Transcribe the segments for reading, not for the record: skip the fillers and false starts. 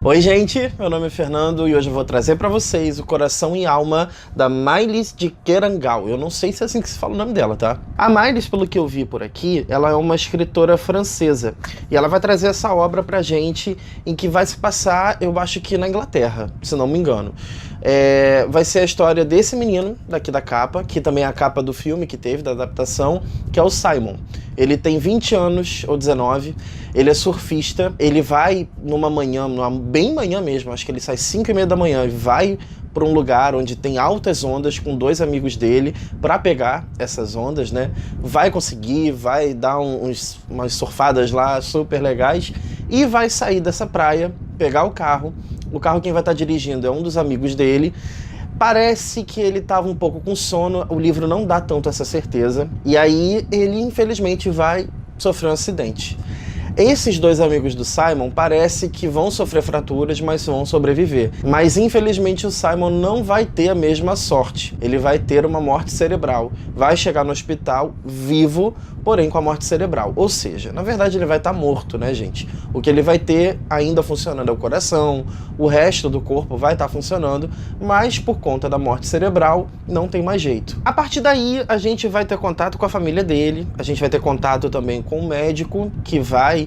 Oi gente, meu nome é Fernando e hoje eu vou trazer pra vocês o Coração e Alma da Maylis de Kerangal. Eu não sei se é assim que se fala o nome dela, tá? A Maylis, pelo que eu vi por aqui, ela é uma escritora francesa e ela vai trazer essa obra pra gente em que vai se passar, eu acho que na Inglaterra, se não me engano. Vai ser a história desse menino daqui da capa, que também é a capa do filme que teve, da adaptação, que é o Simon. Ele tem 20 anos, ou 19, ele é surfista, ele vai numa manhã, bem manhã mesmo, acho que ele sai 5h30 da manhã e vai para um lugar onde tem altas ondas com dois amigos dele para pegar essas ondas, né? Vai conseguir, vai dar umas surfadas lá super legais e vai sair dessa praia, pegar o carro quem vai estar dirigindo é um dos amigos dele. Parece que ele estava um pouco com sono, o livro não dá tanto essa certeza, e aí ele infelizmente vai sofrer um acidente. Esses dois amigos do Simon parece que vão sofrer fraturas, mas vão sobreviver. Mas infelizmente o Simon não vai ter a mesma sorte. Ele vai ter uma morte cerebral. Vai chegar no hospital vivo, porém com a morte cerebral. Ou seja, na verdade ele vai estar morto, né, gente? O que ele vai ter ainda funcionando é o coração, o resto do corpo vai estar funcionando, mas por conta da morte cerebral não tem mais jeito. A partir daí a gente vai ter contato com a família dele, a gente vai ter contato também com o médico que vai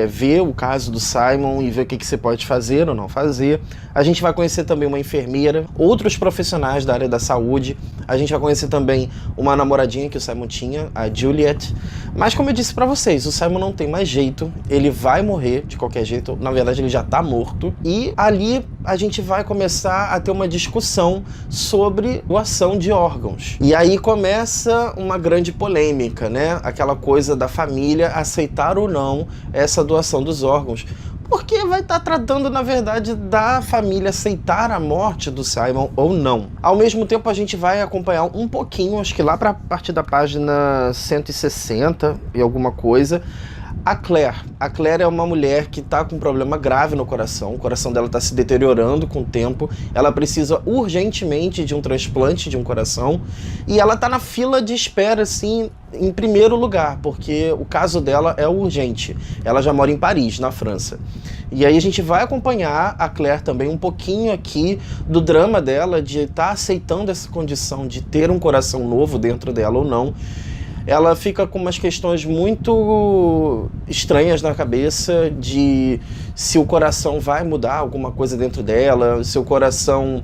ver o caso do Simon e ver o que você pode fazer ou não fazer. A gente vai conhecer também uma enfermeira, outros profissionais da área da saúde. A gente vai conhecer também uma namoradinha que o Simon tinha, a Juliet. Mas como eu disse pra vocês, o Simon não tem mais jeito, ele vai morrer de qualquer jeito, na verdade ele já tá morto. E ali a gente vai começar a ter uma discussão sobre doação de órgãos. E aí começa uma grande polêmica, né? Aquela coisa da família aceitar ou não essa doação dos órgãos. Porque vai estar tratando, na verdade, da família aceitar a morte do Simon ou não. Ao mesmo tempo, a gente vai acompanhar um pouquinho, acho que lá para a partir da página 160 e alguma coisa, a Claire. A Claire é uma mulher que está com um problema grave no coração. O coração dela está se deteriorando com o tempo. Ela precisa urgentemente de um transplante de um coração. E ela está na fila de espera, assim, em primeiro lugar, porque o caso dela é urgente. Ela já mora em Paris, na França. E aí a gente vai acompanhar a Claire também um pouquinho aqui do drama dela, de estar aceitando essa condição de ter um coração novo dentro dela ou não. Ela fica com umas questões muito estranhas na cabeça de se o coração vai mudar alguma coisa dentro dela, se o coração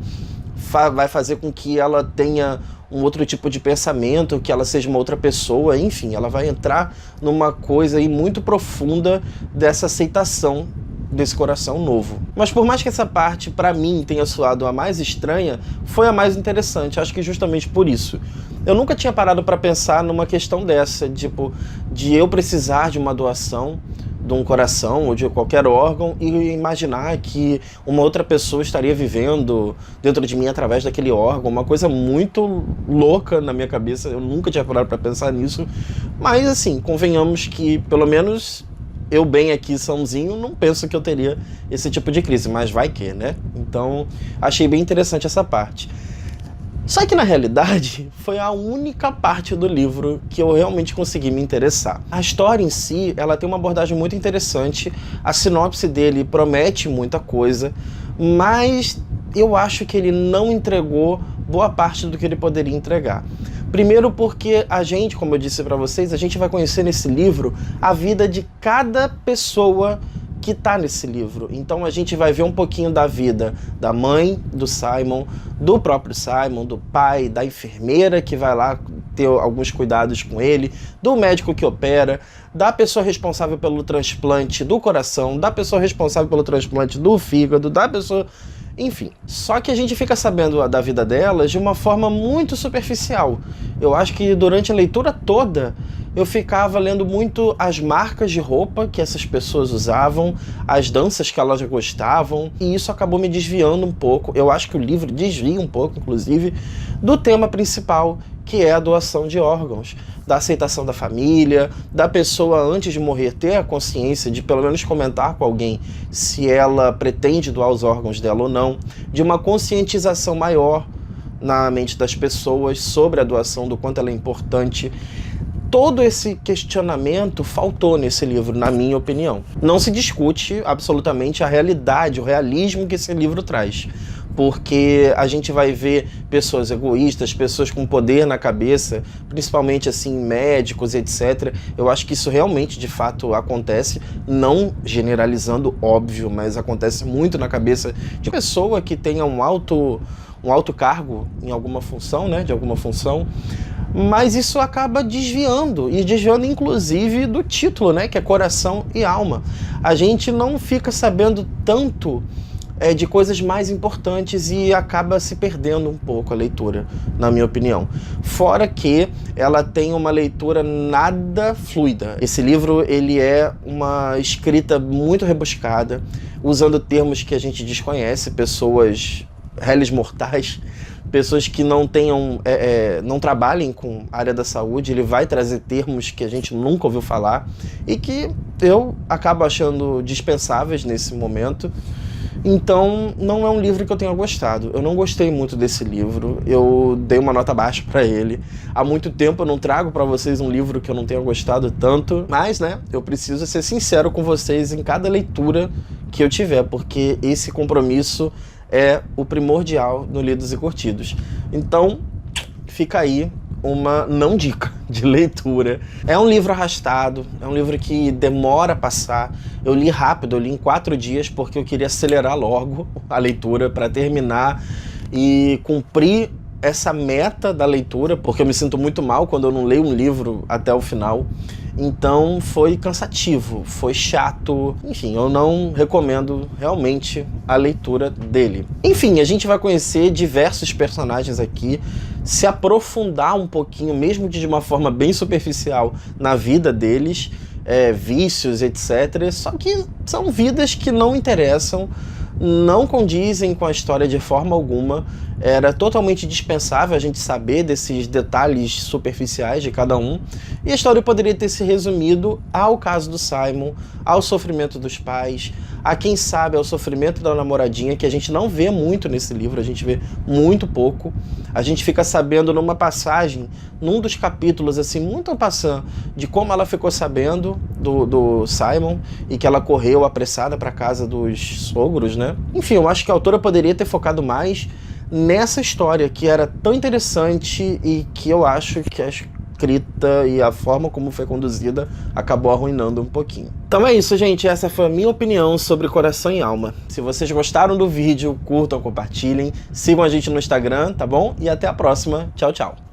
vai fazer com que ela tenha um outro tipo de pensamento, que ela seja uma outra pessoa, enfim, ela vai entrar numa coisa aí muito profunda dessa aceitação desse coração novo. Mas por mais que essa parte, pra mim, tenha soado a mais estranha, foi a mais interessante, acho que justamente por isso. Eu nunca tinha parado para pensar numa questão dessa, tipo, de eu precisar de uma doação de um coração ou de qualquer órgão e imaginar que uma outra pessoa estaria vivendo dentro de mim através daquele órgão, uma coisa muito louca na minha cabeça, eu nunca tinha parado para pensar nisso, mas assim, convenhamos que pelo menos eu bem aqui, sãozinho, não penso que eu teria esse tipo de crise, mas vai que, né? Então, achei bem interessante essa parte. Só que na realidade foi a única parte do livro que eu realmente consegui me interessar. A história em si, ela tem uma abordagem muito interessante, a sinopse dele promete muita coisa, mas eu acho que ele não entregou boa parte do que ele poderia entregar. Primeiro porque a gente, como eu disse para vocês, a gente vai conhecer nesse livro a vida de cada pessoa que tá nesse livro. Então a gente vai ver um pouquinho da vida da mãe do Simon, do próprio Simon, do pai, da enfermeira que vai lá ter alguns cuidados com ele, do médico que opera, da pessoa responsável pelo transplante do coração, da pessoa responsável pelo transplante do fígado, da pessoa... Enfim, só que a gente fica sabendo da vida delas de uma forma muito superficial. Eu acho que durante a leitura toda eu ficava lendo muito as marcas de roupa que essas pessoas usavam, as danças que elas gostavam, e isso acabou me desviando um pouco. Eu acho que o livro desvia um pouco, inclusive, do tema principal, que é a doação de órgãos, da aceitação da família, da pessoa antes de morrer ter a consciência de pelo menos comentar com alguém se ela pretende doar os órgãos dela ou não, de uma conscientização maior na mente das pessoas sobre a doação, do quanto ela é importante. todo esse questionamento faltou nesse livro, na minha opinião. Não se discute absolutamente a realidade, o realismo que esse livro traz. Porque a gente vai ver pessoas egoístas, pessoas com poder na cabeça, principalmente assim, médicos, etc. Eu acho que isso realmente, de fato, acontece, não generalizando, óbvio, mas acontece muito na cabeça de pessoa que tenha um alto cargo em alguma função, né, de alguma função. Mas isso acaba desviando, e desviando inclusive do título, né, que é Coração e Alma. A gente não fica sabendo tanto de coisas mais importantes e acaba se perdendo um pouco a leitura, na minha opinião. Fora que ela tem uma leitura nada fluida. Esse livro, ele é uma escrita muito rebuscada, usando termos que a gente desconhece, pessoas réis mortais, pessoas que não tenham, não trabalhem com a área da saúde. Ele vai trazer termos que a gente nunca ouviu falar e que eu acabo achando dispensáveis nesse momento. Então, não é um livro que eu tenha gostado. Eu não gostei muito desse livro, eu dei uma nota baixa para ele. Há muito tempo eu não trago para vocês um livro que eu não tenha gostado tanto, mas, né, eu preciso ser sincero com vocês em cada leitura que eu tiver, porque esse compromisso é o primordial no Lidos e Curtidos. Então, fica aí uma não dica de leitura. É um livro arrastado, é um livro que demora a passar. Eu li rápido, eu li em 4 dias, porque eu queria acelerar logo a leitura para terminar e cumprir essa meta da leitura, porque eu me sinto muito mal quando eu não leio um livro até o final. Então foi cansativo, foi chato, enfim, eu não recomendo realmente a leitura dele. Enfim, a gente vai conhecer diversos personagens aqui, se aprofundar um pouquinho, mesmo que de uma forma bem superficial, na vida deles, vícios, etc. Só que são vidas que não interessam, não condizem com a história de forma alguma. Era totalmente dispensável a gente saber desses detalhes superficiais de cada um. E a história poderia ter se resumido ao caso do Simon, ao sofrimento dos pais, a quem sabe ao sofrimento da namoradinha, que a gente não vê muito nesse livro, a gente vê muito pouco. A gente fica sabendo numa passagem, num dos capítulos, assim, muito passando, de como ela ficou sabendo do Simon e que ela correu apressada para casa dos sogros, né? Enfim, eu acho que a autora poderia ter focado mais nessa história, que era tão interessante e que eu acho que a escrita e a forma como foi conduzida acabou arruinando um pouquinho. Então é isso, gente. Essa foi a minha opinião sobre Coração e Alma. Se vocês gostaram do vídeo, curtam, compartilhem, sigam a gente no Instagram, tá bom? E até a próxima. Tchau, tchau.